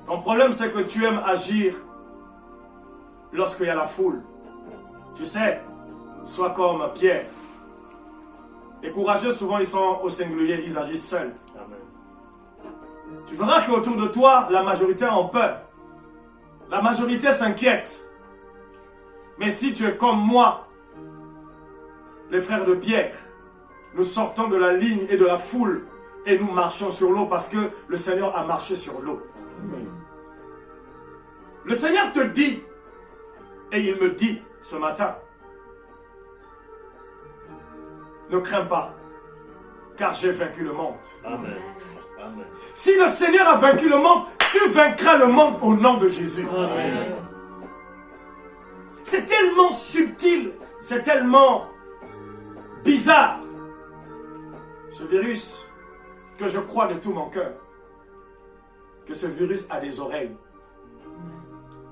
Ton problème, c'est que tu aimes agir lorsqu'il y a la foule. Tu sais, sois comme Pierre. Les courageux, souvent, ils sont au singulier, ils agissent seuls. Amen. Tu verras qu'autour de toi, la majorité a peur. La majorité s'inquiète. Mais si tu es comme moi, les frères de Pierre, nous sortons de la ligne et de la foule et nous marchons sur l'eau parce que le Seigneur a marché sur l'eau. Le Seigneur te dit, et il me dit ce matin, ne crains pas, car j'ai vaincu le monde. Amen. Amen. Si le Seigneur a vaincu le monde, tu vaincras le monde au nom de Jésus. Amen. C'est tellement subtil, c'est tellement bizarre, ce virus, que je crois de tout mon cœur que ce virus a des oreilles.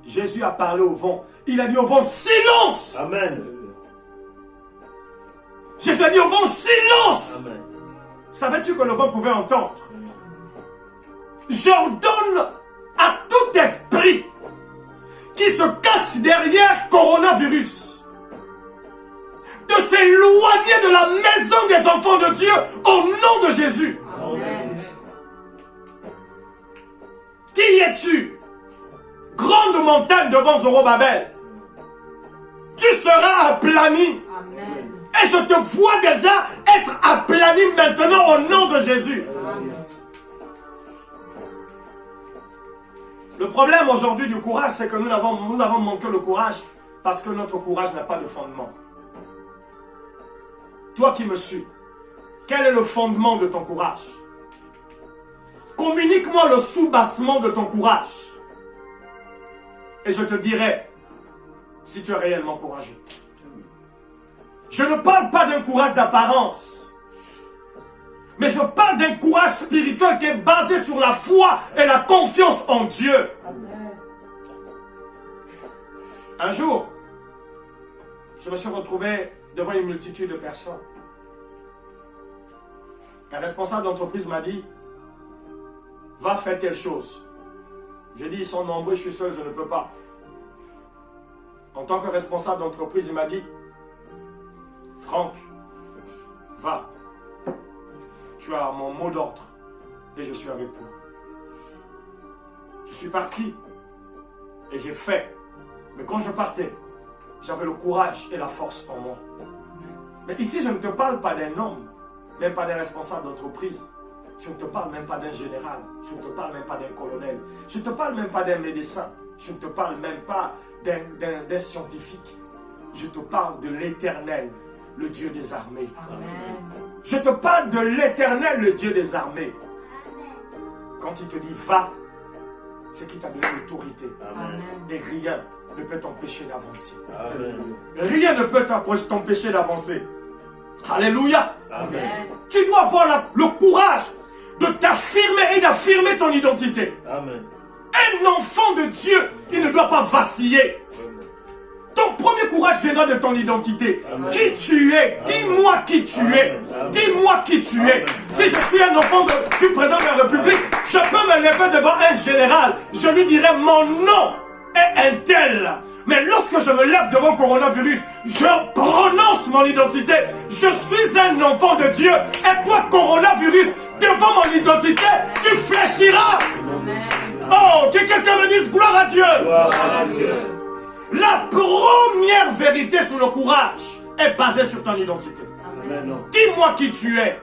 Jésus a parlé au vent. Il a dit au vent, silence! Amen. Jésus a dit au vent, silence! Amen. Savais-tu que le vent pouvait entendre? J'ordonne à tout esprit qui se cache derrière coronavirus de s'éloigner de la maison des enfants de Dieu au nom de Jésus. Amen. Qui es-tu? Grande montagne devant Zorobabel. Tu seras aplani. Amen. Et je te vois déjà être aplani maintenant au nom de Jésus. Amen. Le problème aujourd'hui du courage, c'est que nous avons manqué le courage parce que notre courage n'a pas de fondement. Toi qui me suis, quel est le fondement de ton courage? Communique-moi le sous-bassement de ton courage. Et je te dirai si tu es réellement courageux. Je ne parle pas d'un courage d'apparence, mais je parle d'un courage spirituel qui est basé sur la foi et la confiance en Dieu. Amen. Un jour, je me suis retrouvé devant une multitude de personnes. Un responsable d'entreprise m'a dit, va faire telle chose. J'ai dit, ils sont nombreux, je suis seul, je ne peux pas. En tant que responsable d'entreprise, il m'a dit, Franck, va. Tu as mon mot d'ordre et je suis avec toi. Je suis parti et j'ai fait. Mais quand je partais, j'avais le courage et la force en moi. Mais ici, je ne te parle pas d'un homme, même pas d'un responsable d'entreprise. Je ne te parle même pas d'un général. Je ne te parle même pas d'un colonel. Je ne te parle même pas d'un médecin. Je ne te parle même pas d'un scientifique. Je te parle de l'Éternel, le Dieu des armées. Amen. Je te parle de l'Éternel, le Dieu des armées. Quand il te dit va, c'est qu'il t'a donné l'autorité. Amen. Et rien ne peut t'empêcher d'avancer. Amen. Rien ne peut t'empêcher d'avancer. Alléluia. Amen. Tu dois avoir le courage de t'affirmer et d'affirmer ton identité. Amen. Un enfant de Dieu, il ne doit pas vaciller. Ton premier courage viendra de ton identité. Amen. Qui tu es? Dis-moi qui tu es. Amen. Dis-moi qui tu es. Amen. Si je suis un enfant du président de la République, je peux me lever devant un général. Je lui dirai mon nom est un tel. Mais lorsque je me lève devant coronavirus, je prononce mon identité. Je suis un enfant de Dieu. Et toi, coronavirus, devant mon identité, tu fléchiras. Oh, que quelqu'un me dise gloire à Dieu. Gloire à Dieu. La première vérité sur le courage est basée sur ton identité. Amen. Dis-moi qui tu es.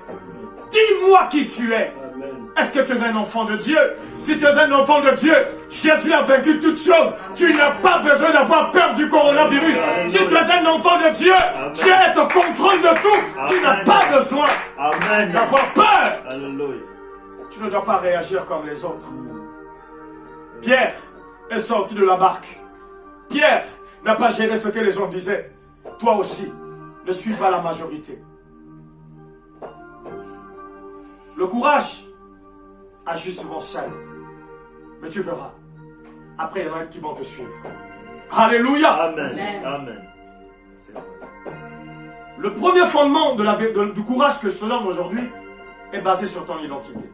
Dis-moi qui tu es. Amen. Est-ce que tu es un enfant de Dieu? Si tu es un enfant de Dieu, Jésus a vaincu toutes choses. Tu n'as pas besoin d'avoir peur du coronavirus. Si tu es un enfant de Dieu, tu es au contrôle de tout. Tu n'as pas besoin Amen. d'avoir peur. Alléluia. Tu ne dois pas réagir comme les autres. Pierre est sorti de la barque. Pierre n'a pas géré ce que les gens disaient. Toi aussi, ne suis pas la majorité. Le courage agit souvent seul. Mais tu verras. Après, il y en a qui vont te suivre. Alléluia. Amen. Amen. C'est vrai. Le premier fondement du courage que je te donne aujourd'hui est basé sur ton identité.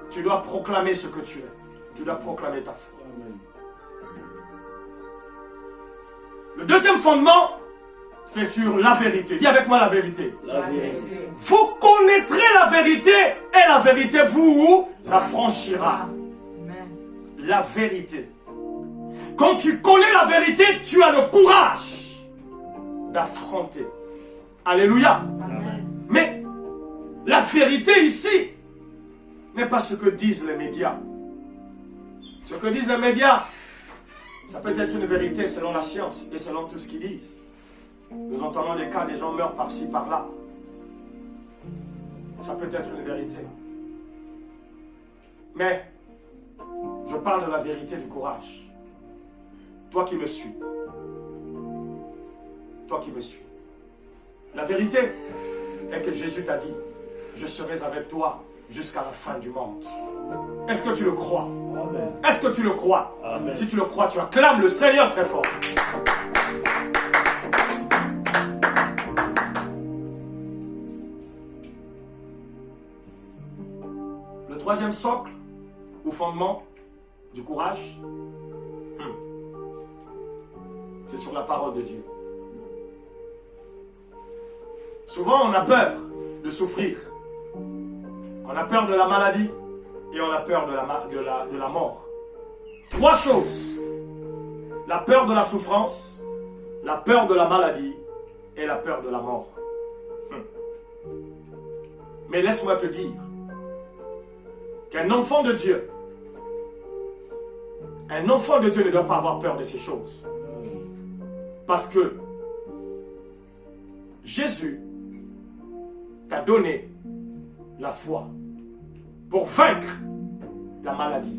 Tu Tu dois proclamer ce que tu es. Tu dois proclamer ta foi. Le deuxième fondement, c'est sur la vérité. Dis avec moi la vérité. La vérité. Vous connaîtrez la vérité et la vérité vous affranchira. La vérité. Quand tu connais la vérité, tu as le courage d'affronter. Alléluia. Amen. Mais la vérité ici n'est pas ce que disent les médias. Ce que disent les médias, ça peut être une vérité selon la science et selon tout ce qu'ils disent. Nous entendons des cas, des gens meurent par-ci, par-là. Ça peut être une vérité. Mais je parle de la vérité du courage. Toi qui me suis. Toi qui me suis. La vérité est que Jésus t'a dit, je serai avec toi jusqu'à la fin du monde. Est-ce que tu le crois? Amen. Est-ce que tu le crois? Amen. Si tu le crois, tu acclames le Seigneur très fort. Le troisième socle ou fondement du courage, c'est sur la parole de Dieu. Souvent, on a peur de souffrir. On a peur de la maladie et on a peur de la mort. Trois choses. La peur de la souffrance, la peur de la maladie et la peur de la mort. Mais laisse-moi te dire qu'un enfant de Dieu ne doit pas avoir peur de ces choses. Parce que Jésus t'a donné la foi pour vaincre la maladie.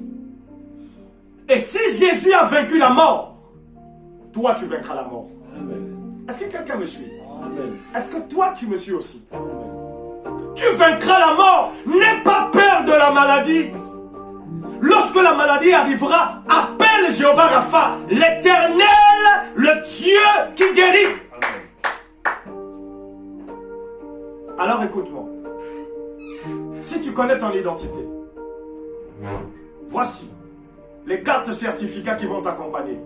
Et si Jésus a vaincu la mort, toi tu vaincras la mort. Amen. Est-ce que quelqu'un me suit? Amen. Est-ce que toi tu me suis aussi? Amen. Tu vaincras la mort. N'aie pas peur de la maladie. Lorsque la maladie arrivera, appelle Jéhovah Rapha, l'Éternel, le Dieu qui guérit. Alors écoute-moi. Si tu connais ton identité, voici les cartes certificats qui vont t'accompagner.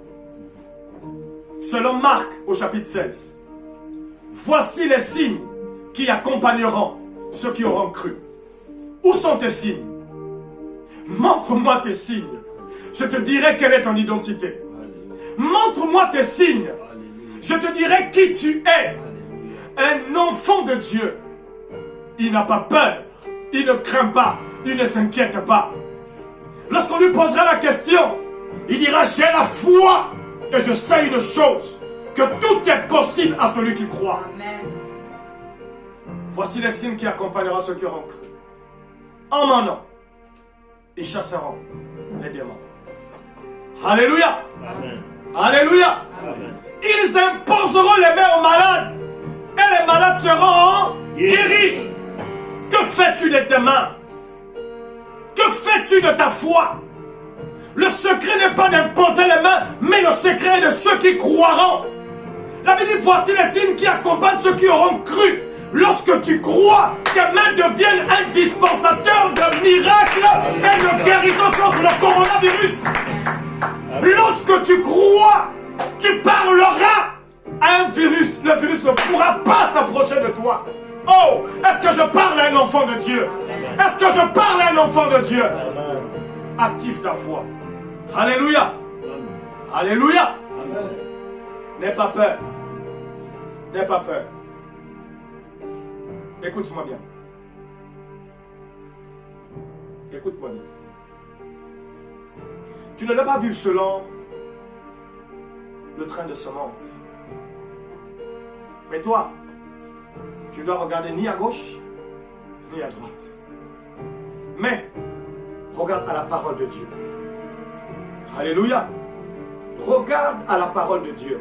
Selon Marc au chapitre 16, voici les signes qui accompagneront ceux qui auront cru. Où sont tes signes? Montre-moi tes signes. Je te dirai quelle est ton identité. Montre-moi tes signes. Je te dirai qui tu es. Un enfant de Dieu. Il n'a pas peur. Il ne craint pas. Il ne s'inquiète pas. Lorsqu'on lui posera la question, il dira, j'ai la foi. Et je sais une chose, que tout est possible à celui qui croit. Amen. Voici les signes qui accompagneront ceux qui auront cru. En mon nom, ils chasseront les démons. Alléluia. Amen. Alléluia. Amen. Ils imposeront les mains aux malades. Et les malades seront guéris. Que fais-tu de tes mains? Que fais-tu de ta foi? Le secret n'est pas d'imposer les mains, mais le secret est de ceux qui croiront. La Bible dit, voici les signes qui accompagnent ceux qui auront cru. Lorsque tu crois, tes mains deviennent un dispensateur de miracles et de guérison contre le coronavirus. Lorsque tu crois, tu parleras à un virus. Le virus ne pourra pas s'approcher de toi. Oh, est-ce que je parle à un enfant de Dieu? Est-ce que je parle à un enfant de Dieu? Amen. Active ta foi. Alléluia. Amen. Alléluia. Amen. N'aie pas peur. N'aie pas peur. Écoute-moi bien. Écoute-moi bien. Tu ne dois pas vivre selon le train de ce monde. Mais toi, tu dois regarder ni à gauche, ni à droite. Mais, regarde à la parole de Dieu. Alléluia. Regarde à la parole de Dieu.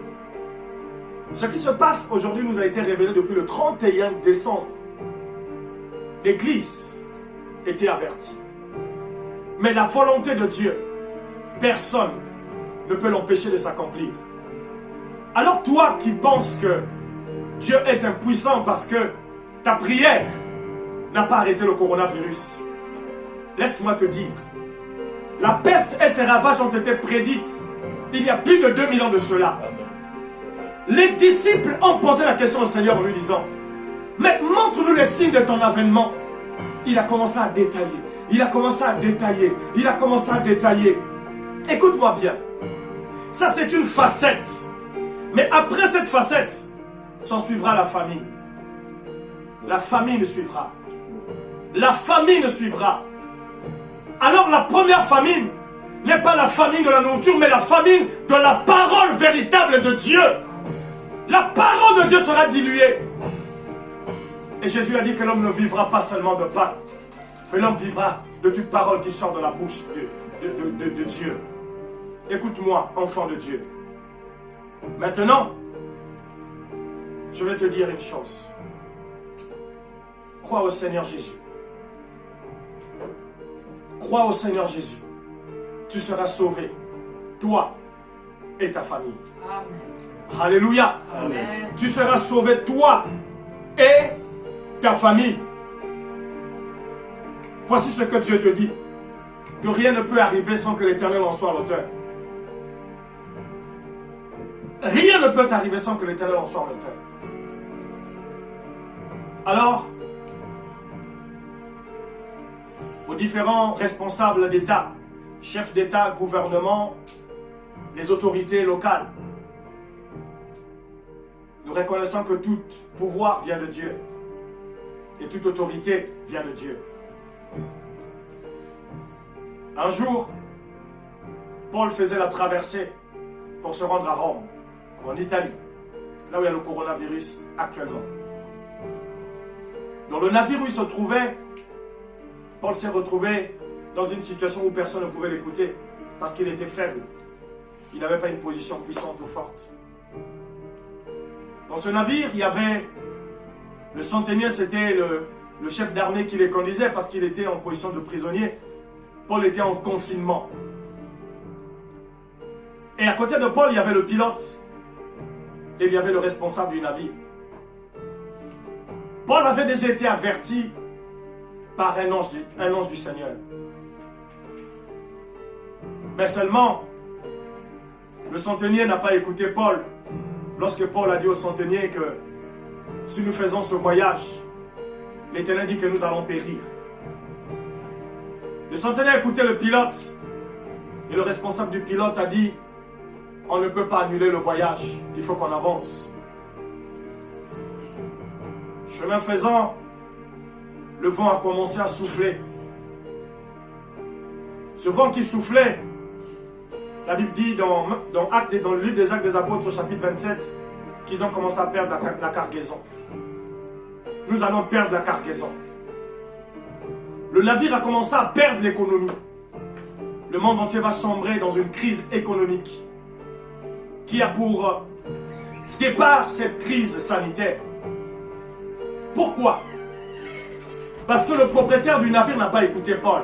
Ce qui se passe aujourd'hui nous a été révélé depuis le 31 décembre. L'Église était avertie. Mais la volonté de Dieu, personne ne peut l'empêcher de s'accomplir. Alors toi qui penses que Dieu est impuissant parce que ta prière n'a pas arrêté le coronavirus, laisse-moi te dire, la peste et ses ravages ont été prédites il y a plus de 2000 ans de cela. Les disciples ont posé la question au Seigneur en lui disant, mais montre-nous les signes de ton avènement. Il a commencé à détailler, il a commencé à détailler, il a commencé à détailler. Écoute-moi bien, ça c'est une facette. Mais après cette facette, s'en suivra la famine. La famine suivra. La famine suivra. Alors la première famine n'est pas la famine de la nourriture, mais la famine de la parole véritable de Dieu. La parole de Dieu sera diluée. Et Jésus a dit que l'homme ne vivra pas seulement de pain, mais l'homme vivra de toute parole qui sort de la bouche de Dieu. Écoute-moi, enfant de Dieu. Maintenant, je vais te dire une chose. Crois au Seigneur Jésus. Crois au Seigneur Jésus. Tu seras sauvé, toi et ta famille. Amen. Alléluia. Amen. Tu seras sauvé, toi et ta famille. Voici ce que Dieu te dit. Que rien ne peut arriver sans que l'Éternel en soit l'auteur. Rien ne peut arriver sans que l'Éternel en soit l'auteur. Alors, aux différents responsables d'État, chefs d'État, gouvernement, les autorités locales, nous reconnaissons que tout pouvoir vient de Dieu et toute autorité vient de Dieu. Un jour, Paul faisait la traversée pour se rendre à Rome, en Italie, là où il y a le coronavirus actuellement. Dans le navire où il se trouvait, Paul s'est retrouvé dans une situation où personne ne pouvait l'écouter parce qu'il était faible. Il n'avait pas une position puissante ou forte. Dans ce navire, il y avait le centenier, c'était le chef d'armée qui les conduisait parce qu'il était en position de prisonnier. Paul était en confinement. Et à côté de Paul, il y avait le pilote et il y avait le responsable du navire. Paul avait déjà été averti par un ange du Seigneur. Mais seulement, le centenier n'a pas écouté Paul lorsque Paul a dit au centenier que si nous faisons ce voyage, l'Éternel dit que nous allons périr. Le centenier a écouté le pilote et le responsable du pilote a dit on ne peut pas annuler le voyage, il faut qu'on avance. Chemin faisant, le vent a commencé à souffler. Ce vent qui soufflait, la Bible dit dans le livre des Actes des Apôtres, chapitre 27, qu'ils ont commencé à perdre la cargaison. Nous allons perdre la cargaison. Le navire a commencé à perdre l'économie. Le monde entier va sombrer dans une crise économique qui a pour départ cette crise sanitaire. Pourquoi? Parce que le propriétaire du navire n'a pas écouté Paul.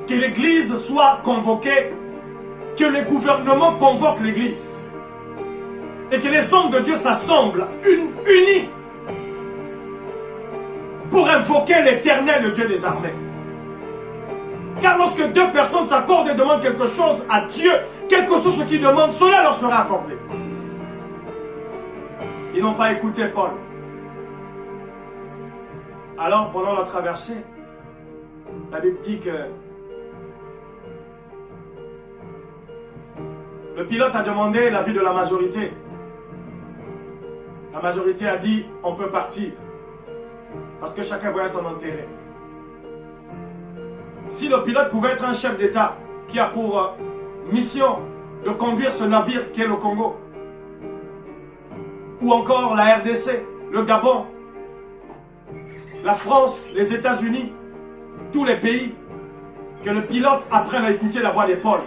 Que l'église soit convoquée, que le gouvernement convoque l'église et que les hommes de Dieu s'assemblent unis pour invoquer l'Éternel, le Dieu des armées. Car lorsque deux personnes s'accordent et demandent quelque chose à Dieu, quel que soit ce qu'ils demandent, cela leur sera accordé. Ils n'ont pas écouté Paul. Alors, pendant la traversée, la Bible dit que le pilote a demandé l'avis de la majorité. La majorité a dit, on peut partir. Parce que chacun voyait son intérêt. Si le pilote pouvait être un chef d'État qui a pour mission de conduire ce navire qui est le Congo, ou encore la RDC, le Gabon, la France, les États-Unis, tous les pays, que le pilote apprenne à écouter la voix des Paul.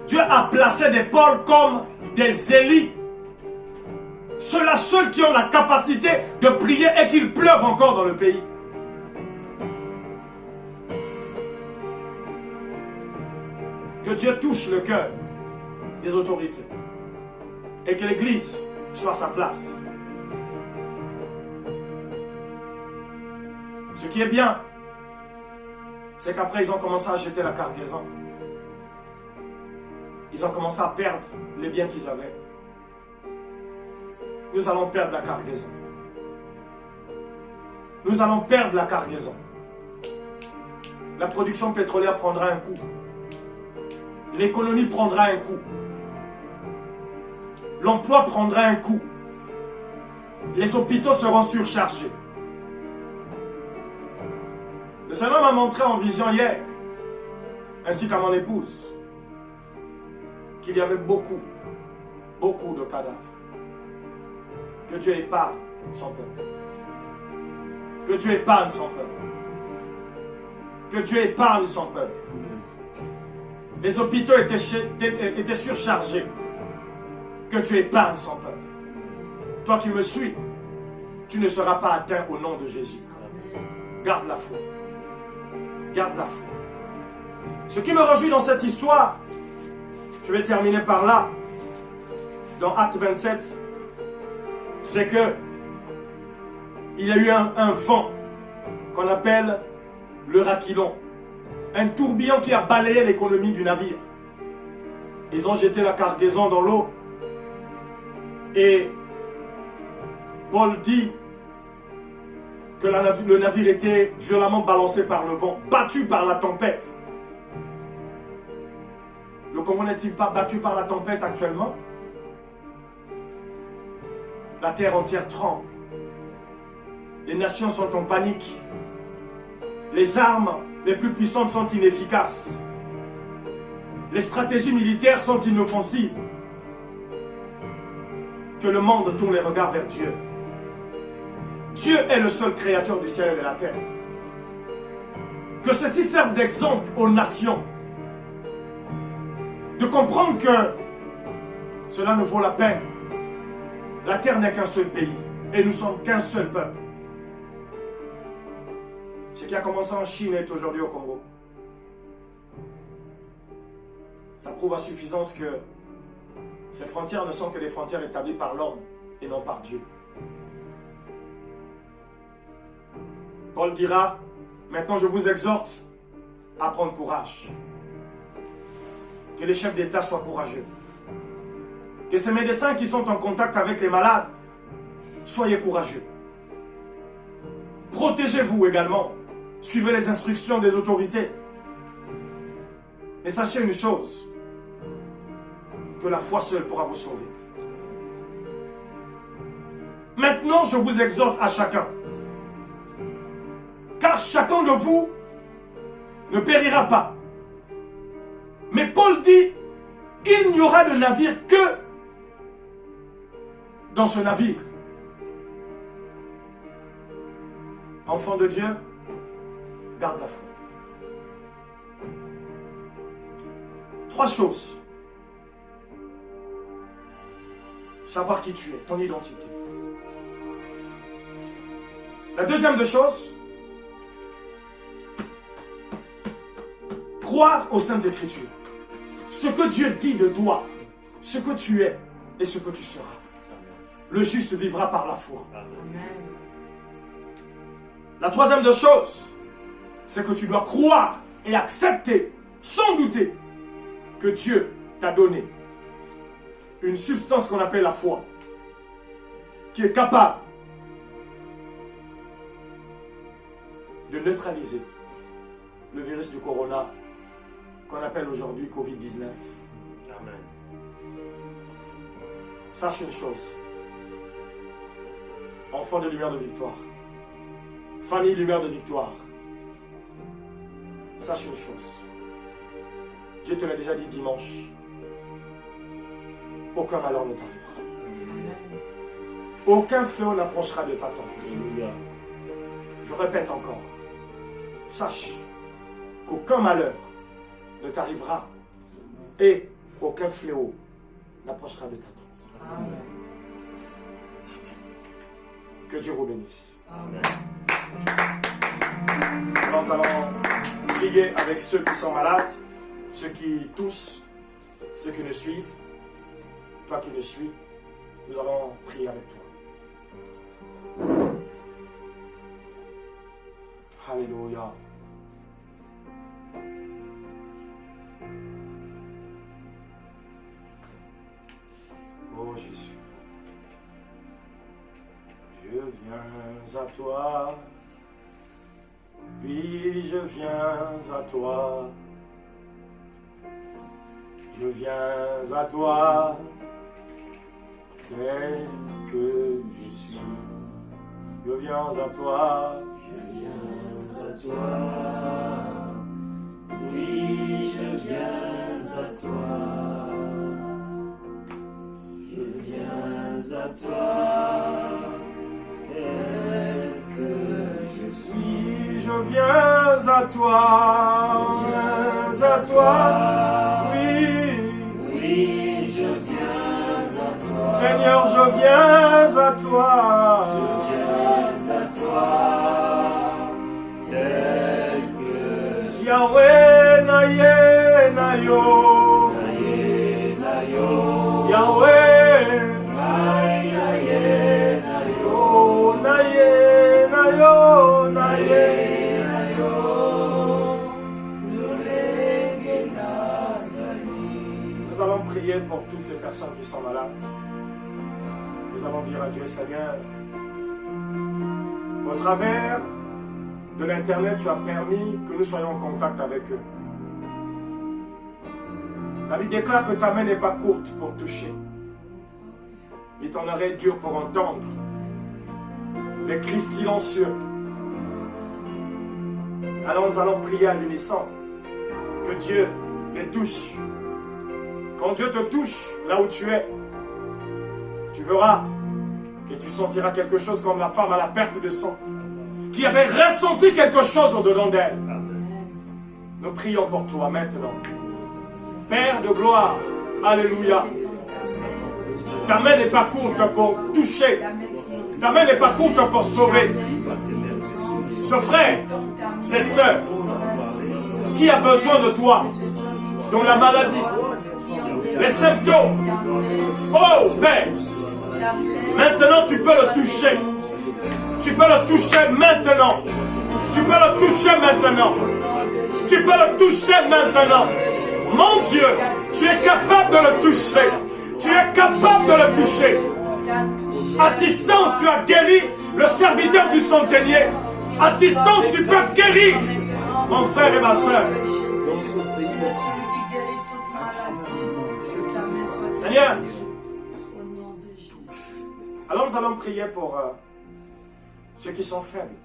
Dieu a placé des Paul comme des Élis. Ceux-là seuls qui ont la capacité de prier et qu'il pleuve encore dans le pays. Que Dieu touche le cœur des autorités et que l'Église soit à sa place. Ce qui est bien, c'est qu'après ils ont commencé à jeter la cargaison. Ils ont commencé à perdre les biens qu'ils avaient. Nous allons perdre la cargaison. Nous allons perdre la cargaison. La production pétrolière prendra un coup. L'économie prendra un coup. L'emploi prendra un coup. Les hôpitaux seront surchargés. Le Seigneur m'a montré en vision hier, ainsi qu'à mon épouse, qu'il y avait beaucoup de cadavres. Que Dieu épargne son peuple. Que Dieu épargne son peuple. Que Dieu épargne son peuple. Les hôpitaux étaient surchargés. Que Dieu épargne son peuple. Toi qui me suis, tu ne seras pas atteint au nom de Jésus. Garde la foi. Garde la foi. Ce qui me réjouit dans cette histoire, je vais terminer par là, dans Acte 27, c'est que il y a eu un vent qu'on appelle le Raquilon, un tourbillon qui a balayé l'économie du navire. Ils ont jeté la cargaison dans l'eau et Paul dit que le navire était violemment balancé par le vent, battu par la tempête. Le Congo n'est-il pas battu par la tempête actuellement? La terre entière tremble. Les nations sont en panique. Les armes les plus puissantes sont inefficaces. Les stratégies militaires sont inoffensives. Que le monde tourne les regards vers Dieu. Dieu est le seul créateur du ciel et de la terre. Que ceci serve d'exemple aux nations. De comprendre que cela ne vaut la peine. La terre n'est qu'un seul pays. Et nous sommes qu'un seul peuple. Ce qui a commencé en Chine est aujourd'hui au Congo. Ça prouve à suffisance que ces frontières ne sont que des frontières établies par l'homme et non par Dieu. Paul dira, maintenant je vous exhorte à prendre courage. Que les chefs d'État soient courageux. Que ces médecins qui sont en contact avec les malades, soyez courageux. Protégez-vous également. Suivez les instructions des autorités. Et sachez une chose, que la foi seule pourra vous sauver. Maintenant, je vous exhorte à chacun. Car chacun de vous ne périra pas. Mais Paul dit, il n'y aura de navire que dans ce navire. Enfant de Dieu, garde la foi. 3 choses. Savoir qui tu es, ton identité. La deuxième des choses, croire aux Saintes Écritures. Ce que Dieu dit de toi, ce que tu es et ce que tu seras. Le juste vivra par la foi. La troisième des choses, c'est que tu dois croire et accepter, sans douter, que Dieu t'a donné une substance qu'on appelle la foi, qui est capable de neutraliser le virus du corona qu'on appelle aujourd'hui Covid-19. Amen. Sache une chose, enfant de lumière de victoire, famille lumière de victoire, sache une chose, Dieu te l'a déjà dit dimanche, aucun malheur ne t'arrivera. Aucun fléau n'approchera de ta tente. Alléluia. Je répète encore, sache qu'aucun malheur ne t'arrivera et aucun fléau n'approchera de ta tente. Amen. Que Dieu vous bénisse. Amen. Nous allons prier avec ceux qui sont malades, ceux qui toussent, ceux qui nous suivent. Toi qui nous suis, nous allons prier avec toi. Alléluia. Oh Jésus. Je viens à toi. Oui, je viens à toi. Je viens à toi. Tel que je suis. Je viens à toi. Je viens à toi. Oui, je viens à toi. Je viens à toi. Tel que je suis. Je viens à toi. Je viens à toi. Oui. Oui, je viens à toi. Seigneur, je viens à toi. Je viens à toi. Tel que Yahweh, Naye, Nayo. Naye, Nayo. Yahweh, Naye, Nayo. oh, Naye, Nayo, Naye. Nayo. Lolenge nazali. Nous allons prier pour toutes ces personnes qui sont malades. Nous allons dire à Dieu, Seigneur, au travers de l'Internet, tu as permis que nous soyons en contact avec eux. La Bible déclare que ta main n'est pas courte pour toucher, ni ton oreille dure pour entendre les cris silencieux. Alors nous allons prier à l'unisson, que Dieu les touche. Quand Dieu te touche là où tu es, tu verras et tu sentiras quelque chose comme la femme à la perte de sang, qui avait ressenti quelque chose au-dedans d'elle. Nous prions pour toi maintenant. Père de gloire, alléluia. Ta main n'est pas courte pour toucher. Ta main n'est pas courte pour sauver. Ce frère, cette sœur, qui a besoin de toi, dont la maladie, les symptômes. Oh Père, maintenant tu peux le toucher. Tu peux le toucher maintenant. Tu peux le toucher maintenant. Tu peux le toucher maintenant. Mon Dieu, tu es capable de le toucher. Tu es capable de le toucher. À distance, tu as guéri le serviteur du centenier. À distance, tu peux guérir mon frère et ma soeur. Seigneur, alors nous allons prier pour ceux qui sont faibles.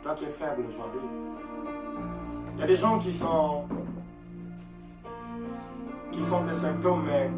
Toi qui es faible aujourd'hui. Il y a des gens qui sont des symptômes, mais